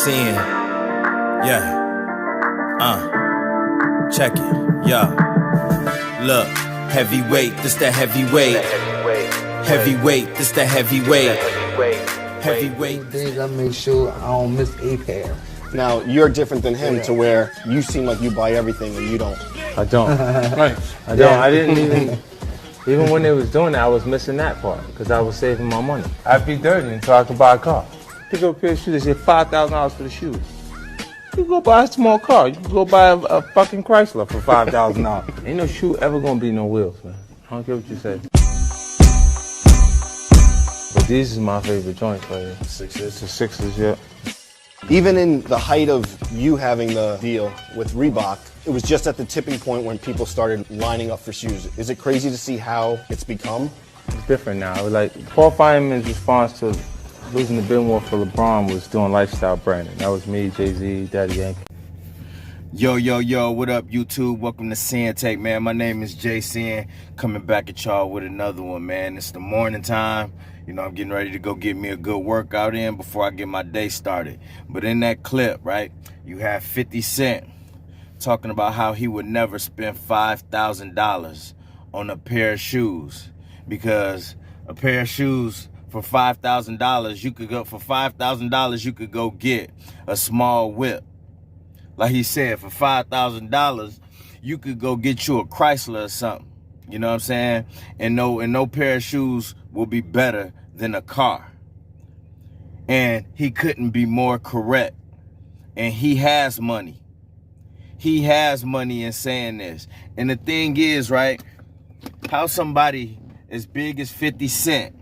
Sin. Yeah. Check it. Yeah. Look. Heavyweight, this the heavyweight. Heavyweight, this the heavyweight. Heavyweight. Things I make sure I don't miss a pair. Now, you're different than him to where you seem like you buy everything and you don't. I don't. Right. I don't. I didn't even when they was doing that, I was missing that part because I was saving my money. I'd be dirty until I could buy a car. Pick up a pair of shoes, they say $5,000 for the shoes. You can go buy a small car. You can go buy a fucking Chrysler for $5,000. Ain't no shoe ever gonna be no wheels, man. I don't care what you say. But these is my favorite joints right here. Sixes. The Sixes, yeah. Even in the height of you having the deal with Reebok, it was just at the tipping point when people started lining up for shoes. Is it crazy to see how it's become? It's different now. Like Paul Fineman's response to losing the bid war for LeBron was doing lifestyle branding. That was me, Jay-Z, Daddy Yankee. Yo, what up, YouTube? Welcome to Sinn-Take, man. My name is Jay Sin, coming back at y'all with another one, man. It's the morning time. You know, I'm getting ready to go get me a good workout in before I get my day started. But in that clip, right, you have 50 Cent talking about how he would never spend $5,000 on a pair of shoes because a pair of shoes for $5,000, you could go get a small whip. Like he said, for $5,000, you could go get you a Chrysler or something. You know what I'm saying? And no pair of shoes will be better than a car. And he couldn't be more correct. And he has money. He has money in saying this. And the thing is, right, how somebody as big as 50 Cent,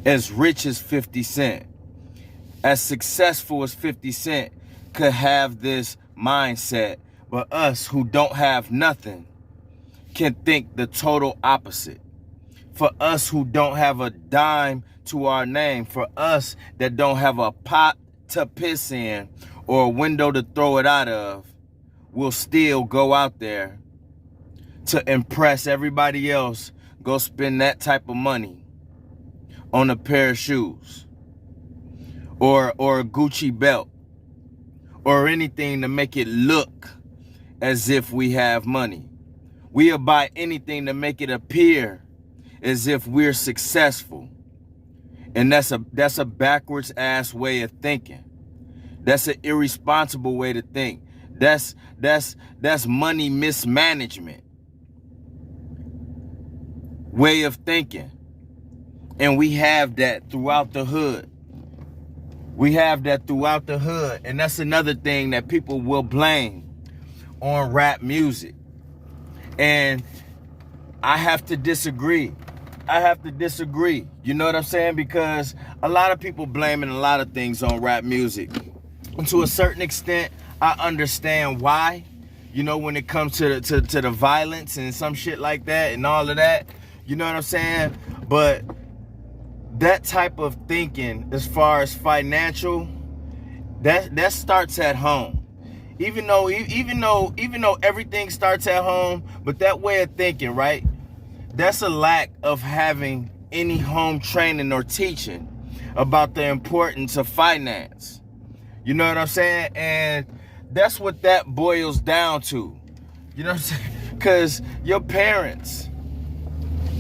as rich as 50 Cent, as successful as 50 Cent could have this mindset, but us who don't have nothing can think the total opposite. For us who don't have a dime to our name, for us that don't have a pot to piss in or a window to throw it out of, we'll still go out there to impress everybody else, go spend that type of money on a pair of shoes or a Gucci belt or anything to make it look as if we have money. We'll buy anything to make it appear as if we're successful. And that's a backwards ass way of thinking. That's an irresponsible way to think. That's money mismanagement way of thinking. And we have that throughout the hood. We have that throughout the hood. And that's another thing that people will blame on rap music. And I have to disagree. You know what I'm saying? Because a lot of people blaming a lot of things on rap music. And to a certain extent, I understand why. You know, when it comes to the violence and some shit like that and all of that. You know what I'm saying? But that type of thinking, as far as financial, that starts at home. Even though everything starts at home, but that way of thinking, right? That's a lack of having any home training or teaching about the importance of finance. You know what I'm saying? And that's what that boils down to. You know what I'm saying? Because your parents,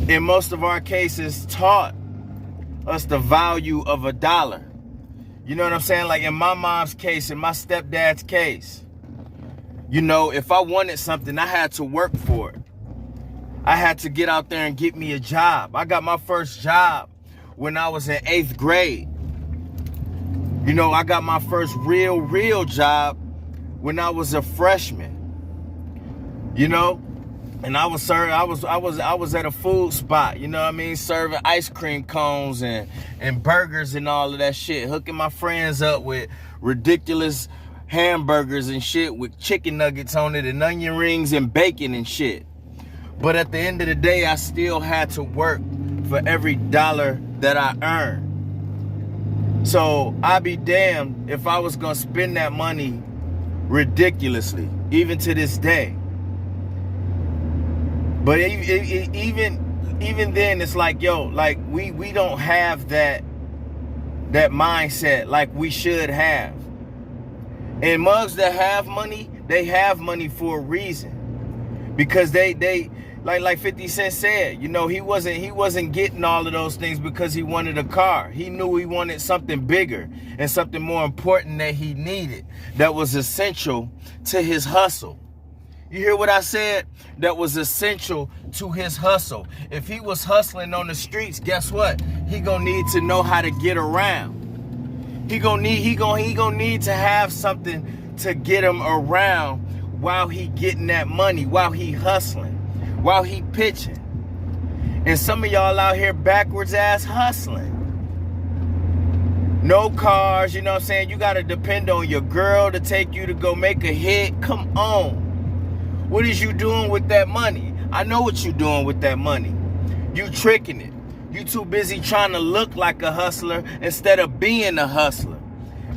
in most of our cases, taught us the value of a dollar. You know what I'm saying? Like in my mom's case, in my stepdad's case, you know, if I wanted something, I had to work for it. I had to get out there and get me a job. I got my first job when I was in 8th grade. You know, I got my first real job when I was a freshman. You know? And I was at a food spot, you know what I mean, serving ice cream cones and burgers and all of that shit, hooking my friends up with ridiculous hamburgers and shit with chicken nuggets on it and onion rings and bacon and shit. But at the end of the day, I still had to work for every dollar that I earned. So I'd be damned if I was gonna spend that money ridiculously, even to this day. But even then, it's like, yo, like we don't have that that mindset like we should have. And mugs that have money, they have money for a reason. Because they like 50 Cent said, you know, he wasn't getting all of those things because he wanted a car. He knew he wanted something bigger and something more important that he needed, that was essential to his hustle. You hear what I said? That was essential to his hustle. If he was hustling on the streets, guess what? He gonna need to know how to get around. He gonna need to have something to get him around while he getting that money, while he hustling, while he pitching. And some of y'all out here backwards ass hustling. No cars, you know what I'm saying? You gotta depend on your girl to take you to go make a hit. Come on. What is you doing with that money? I know what you doing with that money. You tricking it. You too busy trying to look like a hustler instead of being a hustler.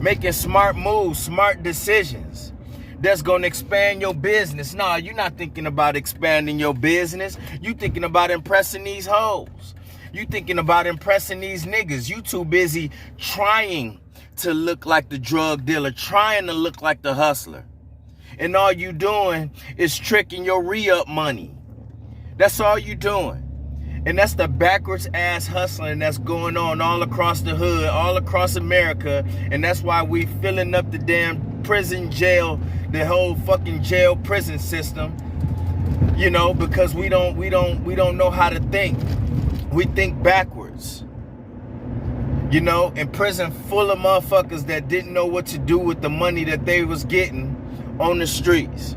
Making smart moves, smart decisions that's gonna expand your business. Nah, you're not thinking about expanding your business. You thinking about impressing these hoes. You thinking about impressing these niggas. You too busy trying to look like the drug dealer, trying to look like the hustler. And all you doing is tricking your re-up money. That's all you doing. And that's the backwards ass hustling that's going on all across the hood, all across America. And that's why we filling up the damn prison jail, the whole fucking jail prison system. You know, because we don't know how to think. We think backwards. You know, in prison full of motherfuckers that didn't know what to do with the money that they was getting on the streets,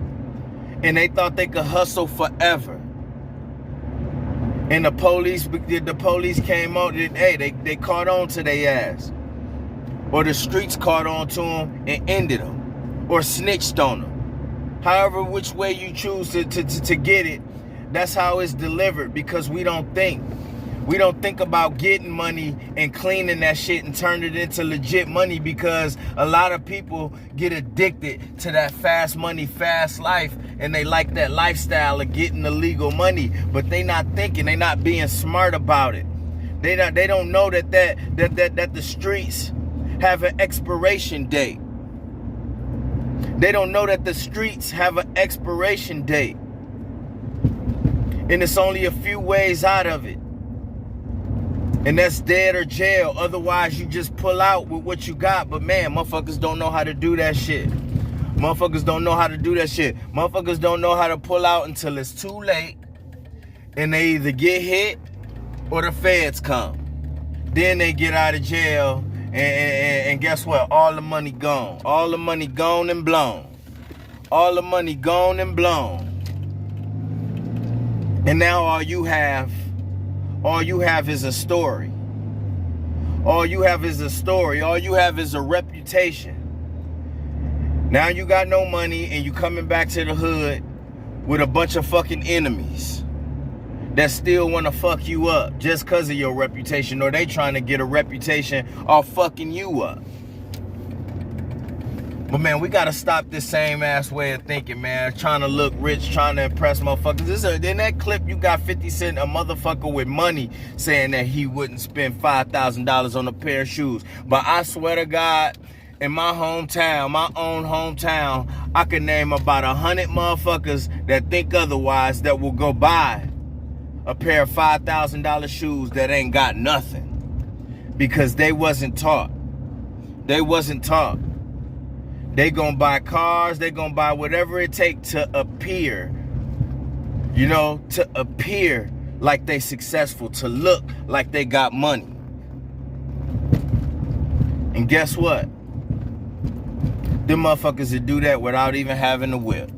and they thought they could hustle forever. And the police came out, they caught on to their ass, or the streets caught on to them and ended them, or snitched on them. However, which way you choose to get it, that's how it's delivered. Because we don't think. We don't think about getting money and cleaning that shit and turn it into legit money, because a lot of people get addicted to that fast money, fast life, and they like that lifestyle of getting the legal money, but they not thinking, they not being smart about it. They don't know that the streets have an expiration date. They don't know that the streets have an expiration date. And it's only a few ways out of it. And that's dead or jail. Otherwise, you just pull out with what you got. But man, motherfuckers don't know how to do that shit. Motherfuckers don't know how to do that shit. Motherfuckers don't know how to pull out until it's too late. And they either get hit or the feds come. Then they get out of jail. And guess what? All the money gone. All the money gone and blown. All the money gone and blown. And now all you have is a story. All you have is a story. All you have is a reputation. Now you got no money and you coming back to the hood with a bunch of fucking enemies that still want to fuck you up just because of your reputation, or they trying to get a reputation off fucking you up. But man, we gotta stop this same ass way of thinking, man. Trying to look rich, trying to impress motherfuckers. In that clip, you got 50 Cent, a motherfucker with money, saying that he wouldn't spend $5,000 on a pair of shoes. But I swear to God, in my hometown, my own hometown, I can name about 100 motherfuckers that think otherwise that will go buy a pair of $5,000 shoes that ain't got nothing. Because they wasn't taught. They wasn't taught. They gonna buy cars, they gonna buy whatever it takes to appear, you know, to appear like they successful, to look like they got money. And guess what? Them motherfuckers that do that without even having a whip.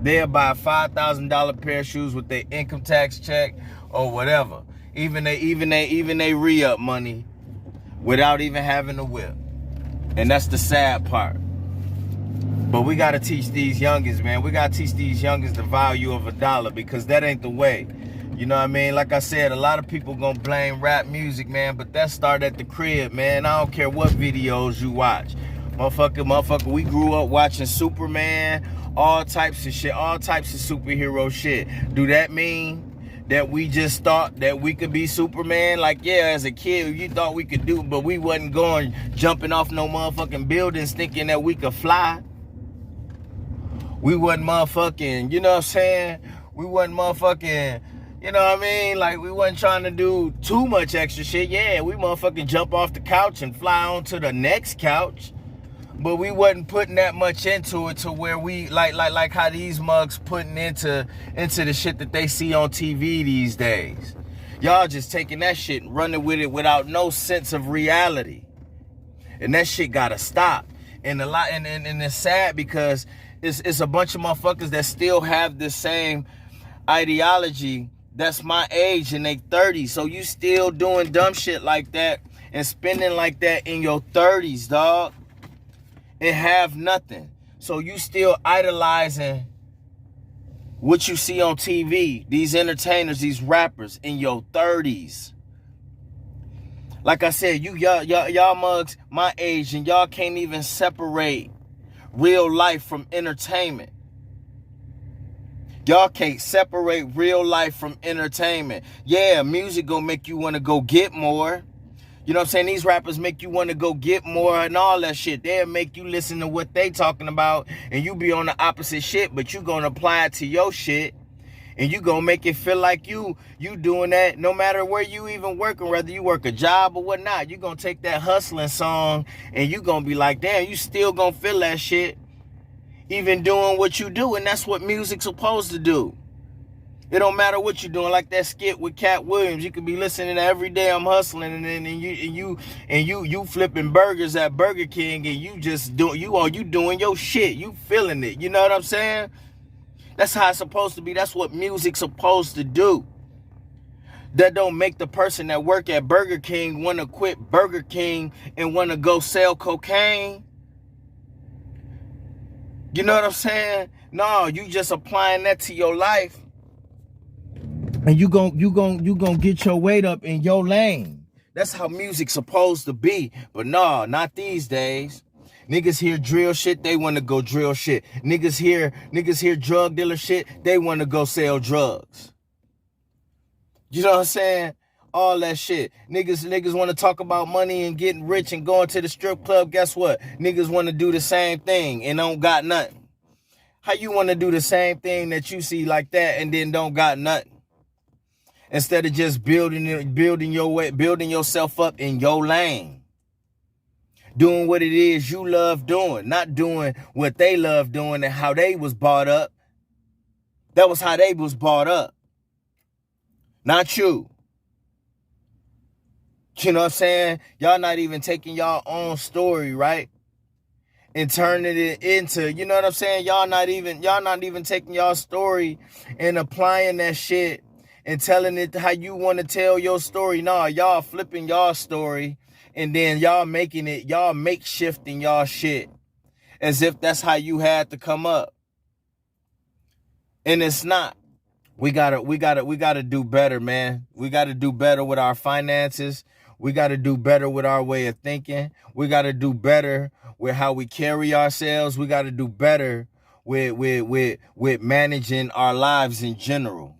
They'll buy a $5,000 pair of shoes with their income tax check or whatever. Even they re-up money without even having a whip. And that's the sad part. But we got to teach these youngins, man. We got to teach these youngins the value of $1, because that ain't the way. You know what I mean? Like I said, a lot of people gonna blame rap music, man, but that started at the crib, man. I don't care what videos you watch. Motherfucker, we grew up watching Superman, all types of shit, all types of superhero shit. Do that mean that we just thought that we could be Superman. Like, yeah, as a kid, you thought we could do, but we wasn't going jumping off no motherfucking buildings thinking that we could fly. We wasn't motherfucking, you know what I'm saying? We wasn't motherfucking, you know what I mean? Like, we wasn't trying to do too much extra shit. Yeah, we motherfucking jump off the couch and fly on to the next couch. But we wasn't putting that much into it to where we, like how these mugs putting into the shit that they see on TV these days. Y'all just taking that shit and running with it without no sense of reality. And that shit gotta stop. And it's sad because it's a bunch of motherfuckers that still have this same ideology that's my age in their 30s. So you still doing dumb shit like that and spending like that in your 30s, dog. And have nothing. So you still idolizing what you see on TV, these entertainers, these rappers in your 30s. Like I said, y'all mugs my age, and y'all can't even separate real life from entertainment. Y'all can't separate real life from entertainment. Yeah, music gonna make you want to go get more. You know what I'm saying? These rappers make you want to go get more and all that shit. They'll make you listen to what they talking about, and you be on the opposite shit, but you gonna apply it to your shit, and you gonna make it feel like you doing that no matter where you even working, whether you work a job or whatnot. You gonna take that hustling song, and you gonna be like, damn, you still gonna feel that shit, even doing what you do, and that's what music's supposed to do. It don't matter what you're doing, like that skit with Cat Williams. You could be listening to Every Day I'm Hustling, and you flipping burgers at Burger King, and you just doing your shit. You feeling it. You know what I'm saying? That's how it's supposed to be. That's what music's supposed to do. That don't make the person that work at Burger King want to quit Burger King and want to go sell cocaine. You know what I'm saying? No, you just applying that to your life. And you gon' get your weight up in your lane. That's how music's supposed to be. But no, not these days. Niggas hear drill shit, they want to go drill shit. Niggas hear drug dealer shit, they want to go sell drugs. You know what I'm saying? All that shit. Niggas want to talk about money and getting rich and going to the strip club. Guess what? Niggas want to do the same thing and don't got nothing. How you want to do the same thing that you see like that and then don't got nothing? Instead of just building yourself up in your lane. Doing what it is you love doing. Not doing what they love doing and how they was brought up. That was how they was brought up. Not you. You know what I'm saying? Y'all not even taking y'all own story, right? And turning it into, you know what I'm saying? Y'all not even taking y'all story and applying that shit and telling it how you want to tell your story. No, y'all flipping y'all story and then y'all makeshifting y'all shit as if that's how you had to come up. And it's not. We gotta do better, man. We gotta do better with our finances. We gotta do better with our way of thinking. We gotta do better with how we carry ourselves. We gotta do better with managing our lives in general.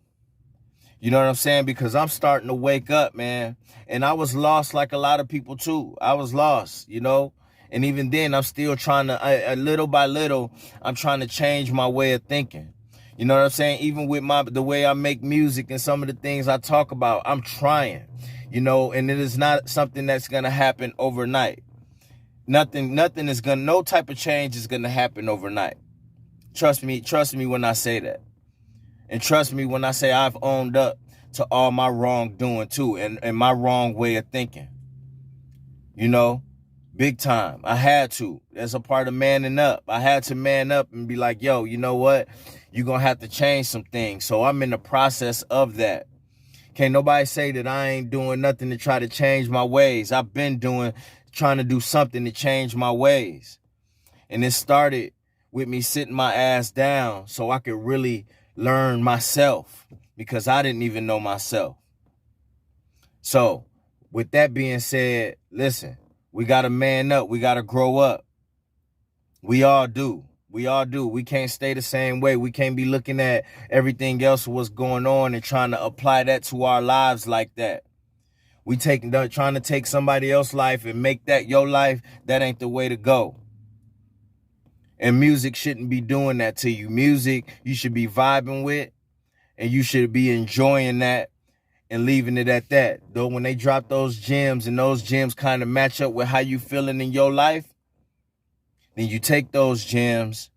You know what I'm saying? Because I'm starting to wake up, man. And I was lost like a lot of people too. I was lost, you know? And even then, I'm still trying to, little by little, I'm trying to change my way of thinking. You know what I'm saying? Even with the way I make music and some of the things I talk about, I'm trying, you know? And it is not something that's going to happen overnight. No type of change is going to happen overnight. Trust me when I say that. And trust me when I say I've owned up to all my wrongdoing too and my wrong way of thinking. You know, big time. I had to. That's a part of manning up. I had to man up and be like, yo, you know what? You're going to have to change some things. So I'm in the process of that. Can't nobody say that I ain't doing nothing to try to change my ways. I've been trying to do something to change my ways. And it started with me sitting my ass down so I could really learn myself because I didn't even know myself. So with that being said, listen, we got to man up. We got to grow up. We all do. We all do. We can't stay the same way. We can't be looking at everything else, what's going on, and trying to apply that to our lives like that. Trying to take somebody else's life and make that your life. That ain't the way to go. And music shouldn't be doing that to you. Music, you should be vibing with, and you should be enjoying that and leaving it at that. Though when they drop those gems and those gems kind of match up with how you feeling in your life, then you take those gems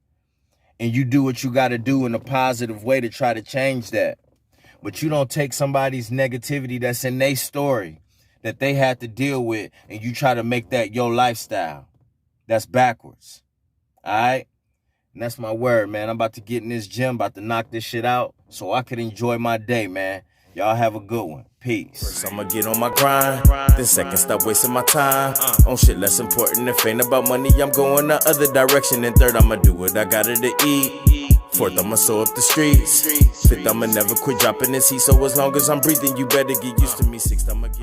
and you do what you got to do in a positive way to try to change that. But you don't take somebody's negativity that's in their story that they had to deal with and you try to make that your lifestyle. That's backwards. All right? And that's my word, man. I'm about to get in this gym, about to knock this shit out so I could enjoy my day, man. Y'all have a good one. Peace. First I'ma get on my grind, then second stop wasting my time on shit less important. If ain't about money, I'm going the other direction. And third, I'ma do what I gotta to eat. Fourth, I'ma sew up the streets. Fifth, I'ma never quit dropping this heat. So as long as I'm breathing, you better get used to me. Sixth, I'ma get